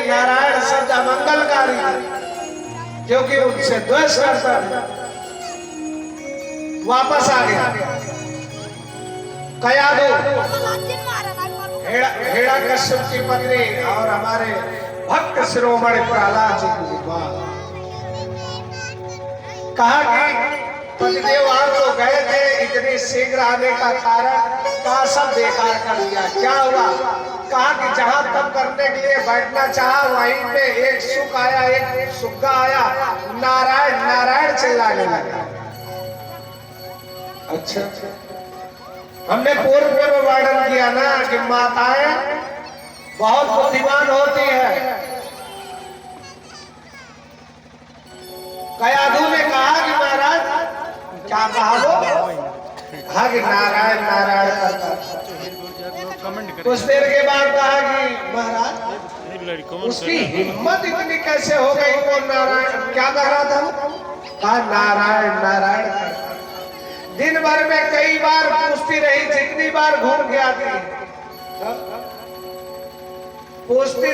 नारायण शब्द अमंगलकारी, क्योंकि उनसे द्वेष करता है। वापस आ गया कयाधु, हेड़ा कश्यप की पत्नी और हमारे भक्त शिरोमणि प्रहलाद जी की बात। कहा कि पतिदेव आप तो गए थे, इतने शीघ्र आने का कारण कहा सब बेकार कर दिया, क्या हुआ? कहा कि जहां तप करने के लिए बैठना चाहा वहीं पे एक सुख आया, एक सुग्गा आया, नारायण नारायण चिल्लाने लगा। अच्छा, हमने पूर्व में वर्णन किया ना कि माताएं बहुत बुद्धिमान होती है। कयाधु ने कहा कि महाराज, क्या कहा वो? कहा कि नारायण नारायण करता। कुछ देर के बाद कहा कि महाराज उसकी हिम्मत इतनी कैसे हो गई? वो नारायण क्या कह रहा था? कहा नारायण नारायण करता। दिन भर में कई बार पूछती रही, जितनी बार घूम गया थी पूछती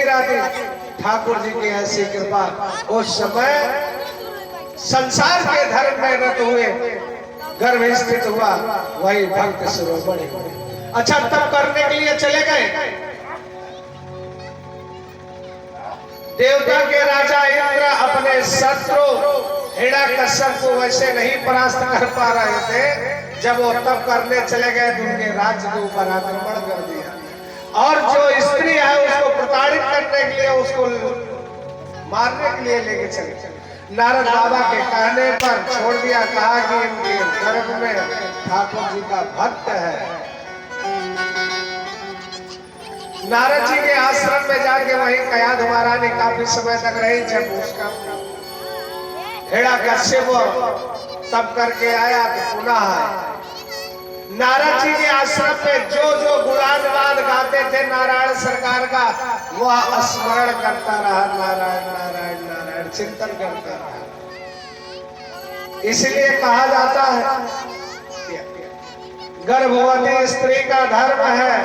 रहती। ठाकुर जी की ऐसी कृपा, उस समय संसार के धर्म में रत हुए, गर्भ स्थित हुआ वही भक्त शिरोमणि। अच्छा, तब करने के लिए चले गए। देवता के राजा इंद्र अपने शत्रु हिरण्यकश्यप को वैसे नहीं परास्त कर पा रहे थे। जब वो तप करने चले गए तो उनके राज्य के ऊपर आक्रमण कर दिया, और जो स्त्री है उसको प्रताड़ित करने के लिए, उसको मारने के लिए लेके चले। नारद बाबा के कहने पर छोड़ दिया। कहा कि इनके गर्भ में ठाकुर जी का भक्त है। नारद जी के आश्रम में जाके वहीं कयाधु महारानी काफी समय तक रही। जब उसका हिरण्यकश्यप तब करके आया तो पुनः नारद जी के आश्रम में जो जो गुणानुवाद गाते थे नारायण सरकार का, वह स्मरण करता रहा, नारायण नारायण नारायण चिंतन करता रहा। इसलिए कहा जाता है गर्भवती स्त्री का धर्म है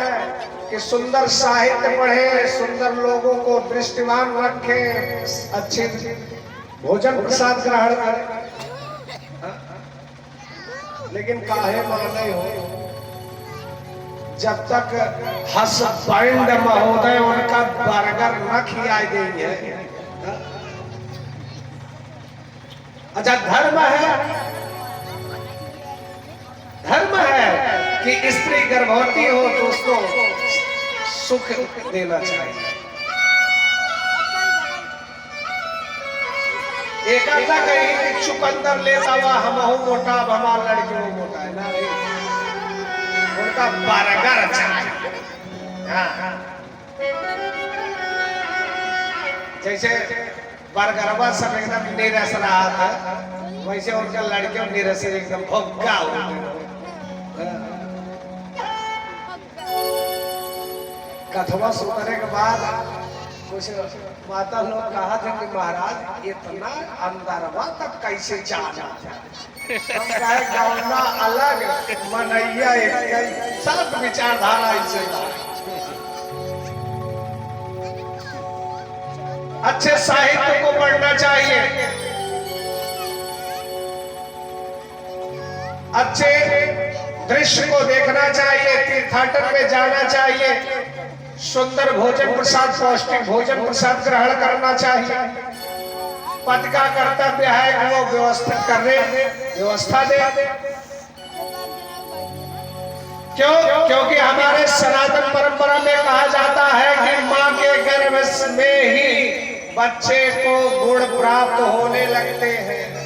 कि सुंदर साहित्य पढ़े, सुंदर लोगों को दृष्टिमान रखे, अच्छे भोजन प्रसाद ग्रहण करे। लेकिन काहे माने हो, जब तक हसबैंड महोदय उनका बर्गर न खिलाई देंगे। अच्छा, धर्म है कि स्त्री गर्भवती हो तो उसको सुख देना चाहिए। एक आधा कहीं चुकंदर लेता हुआ हमहू मोटा, हमारा लड़की वो मोटा है ना, उनका बर्गर चाहिए। जैसे बर्गरवा सब एकदम नीरस रहा था, वैसे उनका लड़कियों नीरस एकदम भोगा हुआ। कथवा सुनने के बाद कुछ माता लोग कहा था कि महाराज इतना अंदरवा तक कैसे जाना? गौना अलग, मनैया एक, सब विचारधारा ऐसे। अच्छे साहित्य को पढ़ना चाहिए, अच्छे दृश्य को देखना चाहिए, तीर्थाटन में जाना चाहिए, सुंदर भोजन प्रसाद, पौष्टिक भोजन प्रसाद ग्रहण करना चाहिए। पति का कर्तव्य है कि वो व्यवस्था दे। क्योंकि हमारे सनातन परंपरा में कहा जाता है कि माँ के गर्भ में ही बच्चे को गुण प्राप्त होने लगते हैं।